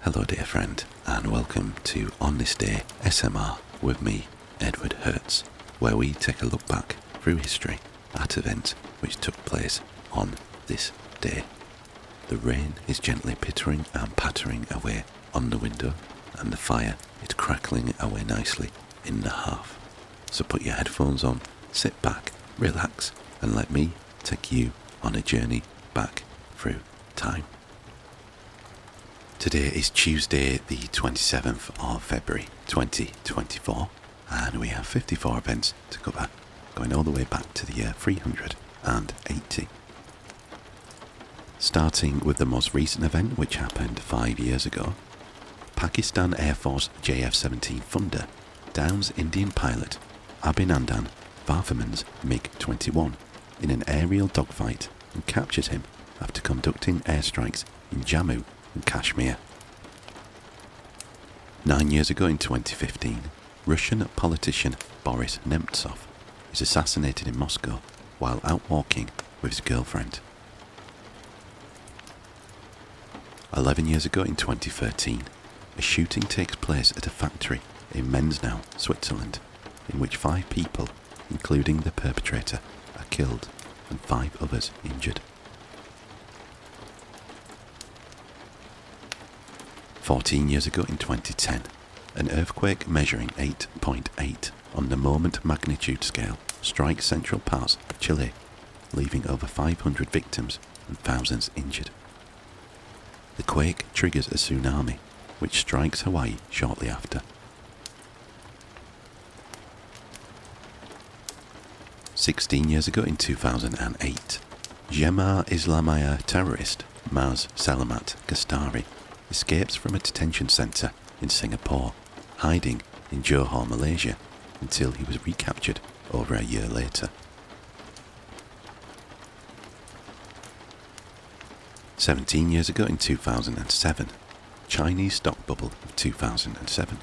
Hello dear friend, and welcome to On This Day SMR with me, Edward Hertz, where we take a look back through history at events which took place on this day. The rain is gently pittering and pattering away on the window, and the fire is crackling away nicely in the hearth. So put your headphones on, sit back, relax, and let me take you on a journey back through time. Today is Tuesday the 27th of February 2024, and we have 54 events to cover, going all the way back to the year 380. Starting with the most recent event, which happened 5 years ago. Pakistan Air Force JF-17 Thunder downs Indian pilot Abhinandan Varthaman's MiG-21 in an aerial dogfight and captures him after conducting airstrikes in Jammu and Kashmir. 9 years ago in 2015, Russian politician Boris Nemtsov is assassinated in Moscow while out walking with his girlfriend. 11 years ago in 2013, a shooting takes place at a factory in Mensnau, Switzerland, in which 5 people, including the perpetrator, are killed and 5 others injured. 14 years ago in 2010, an earthquake measuring 8.8 on the moment magnitude scale strikes central parts of Chile, leaving over 500 victims and thousands injured. The quake triggers a tsunami, which strikes Hawaii shortly after. 16 years ago in 2008, Jemaah Islamiyah terrorist Maz Salamat Gastari escapes from a detention centre in Singapore, hiding in Johor, Malaysia, until he was recaptured over a year later. 17 years ago in 2007, Chinese stock bubble of 2007.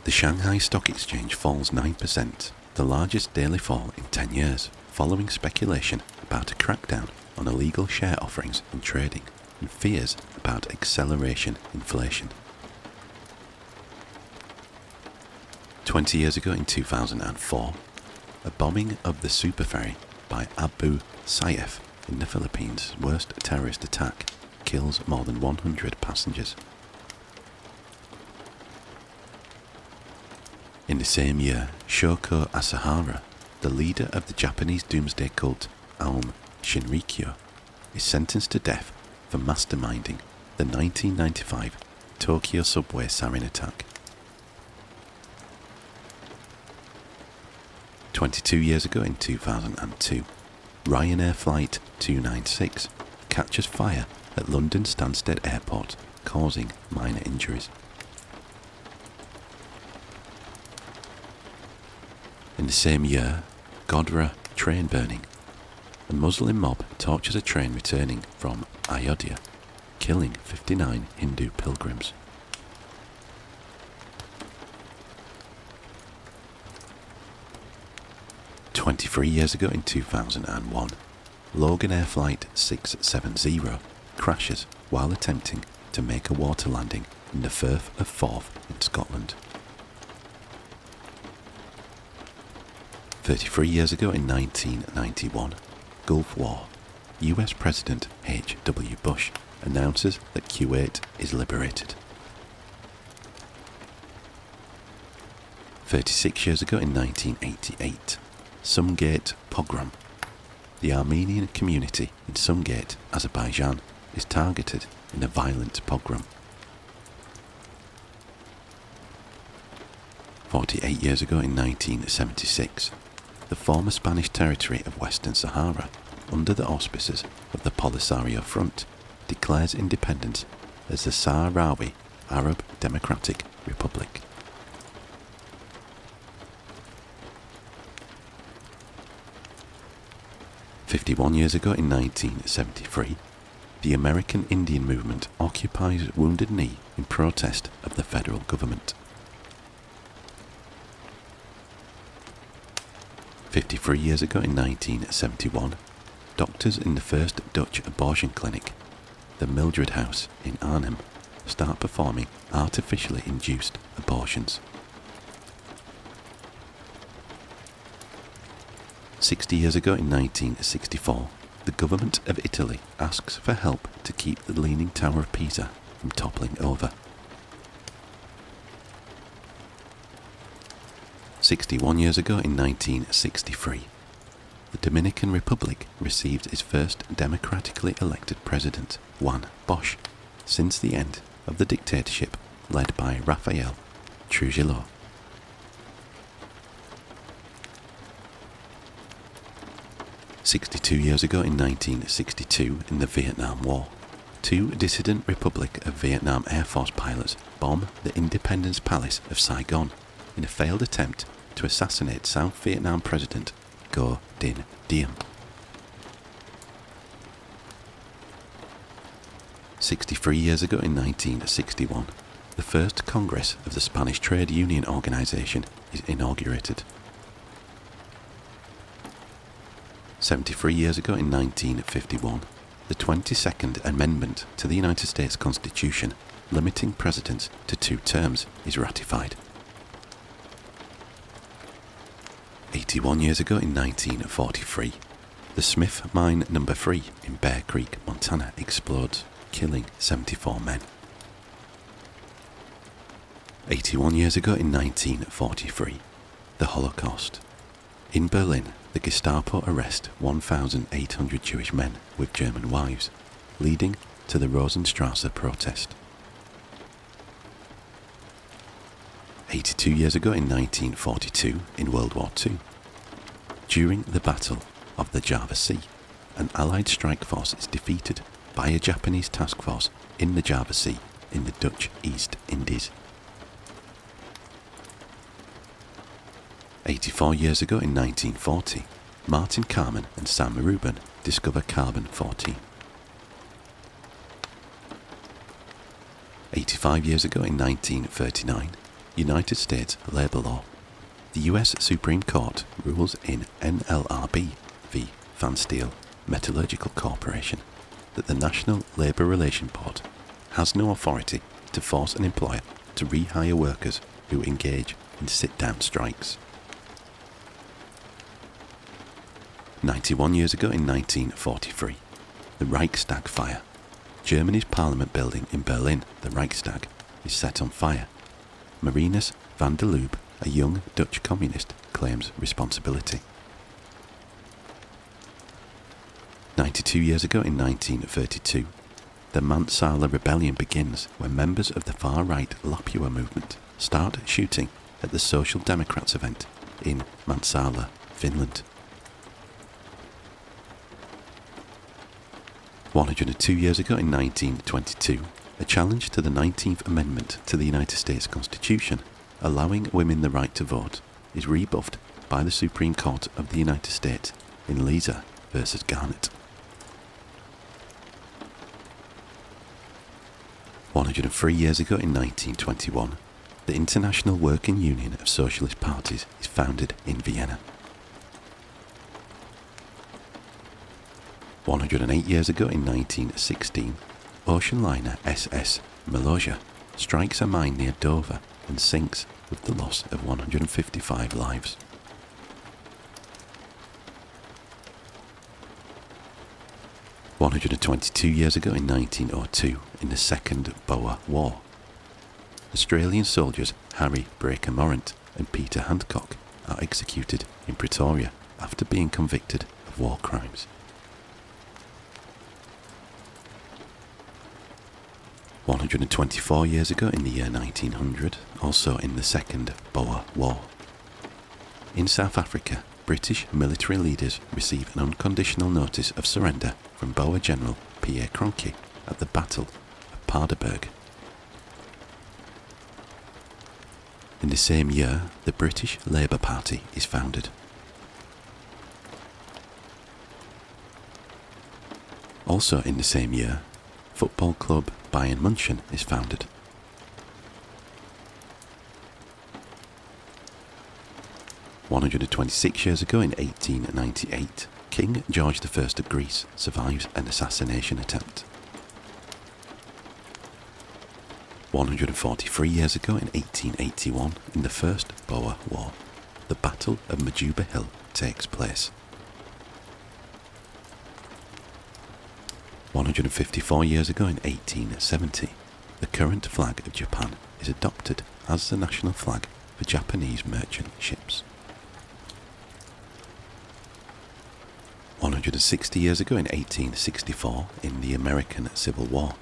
The Shanghai Stock Exchange falls 9%, the largest daily fall in 10 years, following speculation about a crackdown on illegal share offerings and trading, and fears about acceleration inflation. 20 years ago in 2004, a bombing of the super ferry by Abu Sayyaf in the Philippines' worst terrorist attack kills more than 100 passengers. In the same year, Shoko Asahara, the leader of the Japanese doomsday cult Aum Shinrikyo, is sentenced to death for masterminding the 1995 Tokyo subway sarin attack. 22 years ago in 2002, Ryanair Flight 296 catches fire at London Stansted Airport, causing minor injuries. In the same year, Godhra train burning. A Muslim mob tortures a train returning from Ayodhya, killing 59 Hindu pilgrims. "23 years ago in 2001, Loganair Flight 670 crashes while attempting to make a water landing in the Firth of Forth in Scotland. 33 years ago in 1991, Gulf War, US President H.W. Bush announces that Kuwait is liberated. 36 years ago in 1988, Sumgait pogrom. The Armenian community in Sumgait, Azerbaijan, is targeted in a violent pogrom. 48 years ago in 1976, the former Spanish territory of Western Sahara, under the auspices of the Polisario Front, declares independence as the Sahrawi Arab Democratic Republic. 51 years ago in 1973, the American Indian movement occupies Wounded Knee in protest of the federal government. 53 years ago in 1971, doctors in the first Dutch abortion clinic, the Mildred House in Arnhem, start performing artificially induced abortions. 60 years ago in 1964, the government of Italy asks for help to keep the Leaning Tower of Pisa from toppling over. 61 years ago in 1963, the Dominican Republic received its first democratically elected president, Juan Bosch, since the end of the dictatorship led by Rafael Trujillo. 62 years ago in 1962, in the Vietnam War, two dissident Republic of Vietnam Air Force pilots bomb the Independence Palace of Saigon in a failed attempt to assassinate South Vietnam President Ngo Dinh Diem. 63 years ago in 1961, the first Congress of the Spanish Trade Union Organization is inaugurated. 73 years ago in 1951, the 22nd Amendment to the United States Constitution, limiting presidents to 2 terms, is ratified. 81 years ago in 1943, the Smith Mine No. 3 in Bear Creek, Montana explodes, killing 74 men. 81 years ago in 1943, the Holocaust. In Berlin, the Gestapo arrest 1,800 Jewish men with German wives, leading to the Rosenstrasse protest. 82 years ago in 1942, in World War II, during the Battle of the Java Sea, an Allied strike force is defeated by a Japanese task force in the Java Sea in the Dutch East Indies. 84 years ago in 1940, Martin Carman and Sam Rubin discover carbon-14. 85 years ago in 1939, United States labor law. The US Supreme Court rules in NLRB v. Van Steel Metallurgical Corporation that the National Labor Relations Board has no authority to force an employer to rehire workers who engage in sit-down strikes. 91 years ago in 1943, the Reichstag fire. Germany's parliament building in Berlin, the Reichstag, is set on fire. Marinus van der Lubbe, a young Dutch communist, claims responsibility. 92 years ago in 1932, the Mansala rebellion begins when members of the far-right Lapua movement start shooting at the Social Democrats event in Mansala, Finland. 102 years ago in 1922, a challenge to the 19th Amendment to the United States Constitution, allowing women the right to vote, is rebuffed by the Supreme Court of the United States in Lisa v. Garnett. 103 years ago in 1921, the International Working Union of Socialist Parties is founded in Vienna. 108 years ago in 1916, ocean liner SS Meloja strikes a mine near Dover and sinks with the loss of 155 lives. "122 years ago in 1902, in the Second Boer War, Australian soldiers Harry Breaker Morant and Peter Handcock are executed in Pretoria after being convicted of war crimes. 124 years ago in the year 1900, also in the Second Boer War. In South Africa, British military leaders receive an unconditional notice of surrender from Boer General Pierre Cronky at the Battle of Paardeberg. In the same year, the British Labour Party is founded. Also in the same year, football club Bayern München is founded. 126 years ago in 1898, King George I of Greece survives an assassination attempt. 143 years ago in 1881, in the First Boer War, the Battle of Majuba Hill takes place. 154 years ago in 1870, the current flag of Japan is adopted as the national flag for Japanese merchant ships. 160 years ago in 1864, in the American Civil War,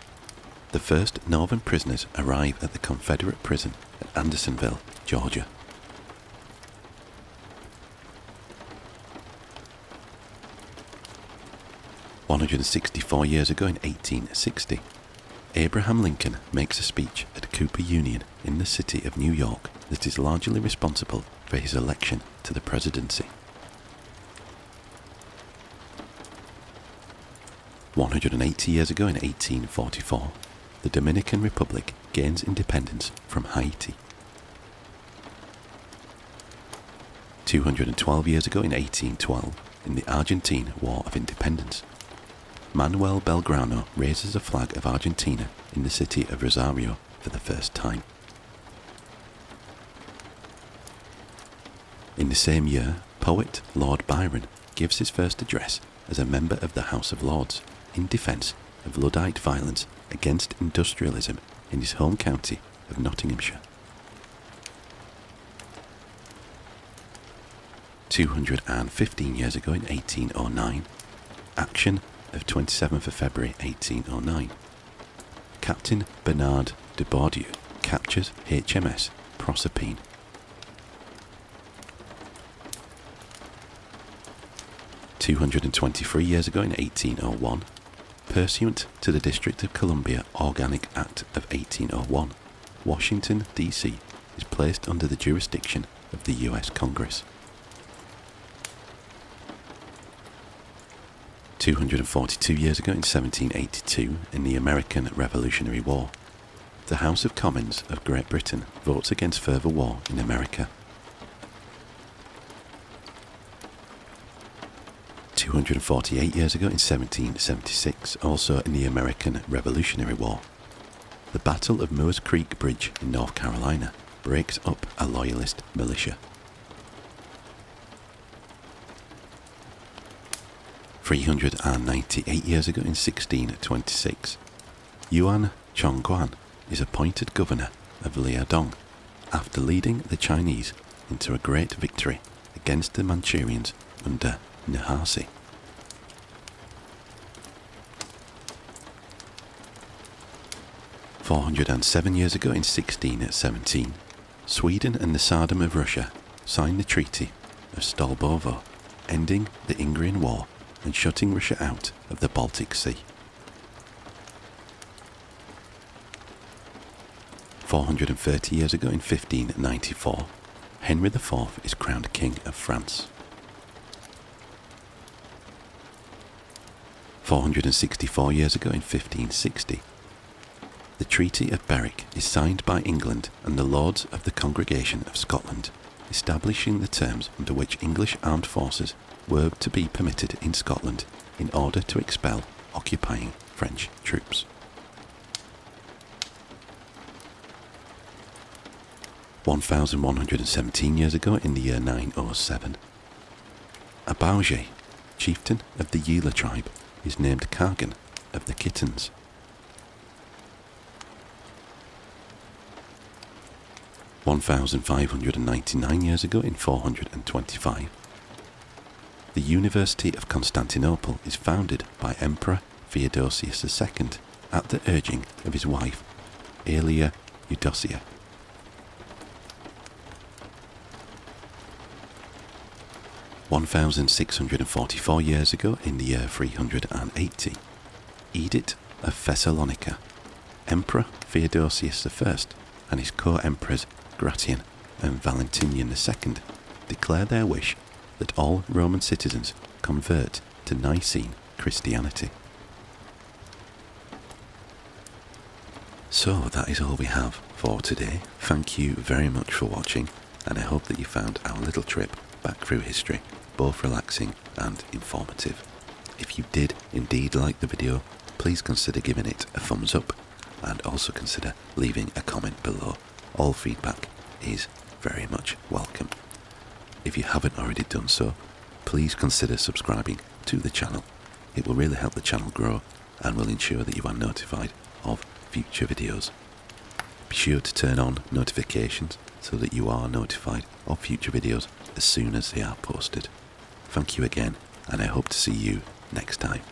the first Northern prisoners arrive at the Confederate prison at Andersonville, Georgia. 164 years ago in 1860, Abraham Lincoln makes a speech at Cooper Union in the city of New York that is largely responsible for his election to the presidency. 180 years ago in 1844, the Dominican Republic gains independence from Haiti. 212 years ago in 1812, in the Argentine War of Independence, Manuel Belgrano raises a flag of Argentina in the city of Rosario for the first time. In the same year, poet Lord Byron gives his first address as a member of the House of Lords in defence of Luddite violence against industrialism in his home county of Nottinghamshire. 215 years ago in 1809, action of 27th of February 1809, Captain Bernard de Bourdieu captures HMS Proserpine. 223 years ago in 1801, pursuant to the District of Columbia Organic Act of 1801, Washington, D.C. is placed under the jurisdiction of the U.S. Congress. 242 years ago in 1782, in the American Revolutionary War, the House of Commons of Great Britain votes against further war in America. 248 years ago in 1776, also in the American Revolutionary War, the Battle of Moores Creek Bridge in North Carolina breaks up a Loyalist militia. 398 years ago in 1626, Yuan Chongguan is appointed governor of Liaodong after leading the Chinese into a great victory against the Manchurians under Nahasi. 407 years ago in 1617, Sweden and the Tsardom of Russia signed the Treaty of Stolbovo, ending the Ingrian War and shutting Russia out of the Baltic Sea. 430 years ago in 1594, Henry IV is crowned King of France. 464 years ago in 1560, the Treaty of Berwick is signed by England and the Lords of the Congregation of Scotland, establishing the terms under which English armed forces were to be permitted in Scotland in order to expel occupying French troops. 1117 years ago in the year 907, a Bauge, chieftain of the Yila tribe, is named Kargan of the Kittens. 1599 years ago in 425, the University of Constantinople is founded by Emperor Theodosius II at the urging of his wife, Aelia Eudocia. 1644 years ago in the year 380, Edict of Thessalonica, Emperor Theodosius I and his co-emperors Gratian and Valentinian II declare their wish that all Roman citizens convert to Nicene Christianity. So that is all we have for today. Thank you very much for watching, and I hope that you found our little trip back through history both relaxing and informative. If you did indeed like the video, please consider giving it a thumbs up, and also consider leaving a comment below. All feedback is very much welcome. If you haven't already done so, please consider subscribing to the channel. It will really help the channel grow and will ensure that you are notified of future videos. Be sure to turn on notifications so that you are notified of future videos as soon as they are posted. Thank you again, and I hope to see you next time.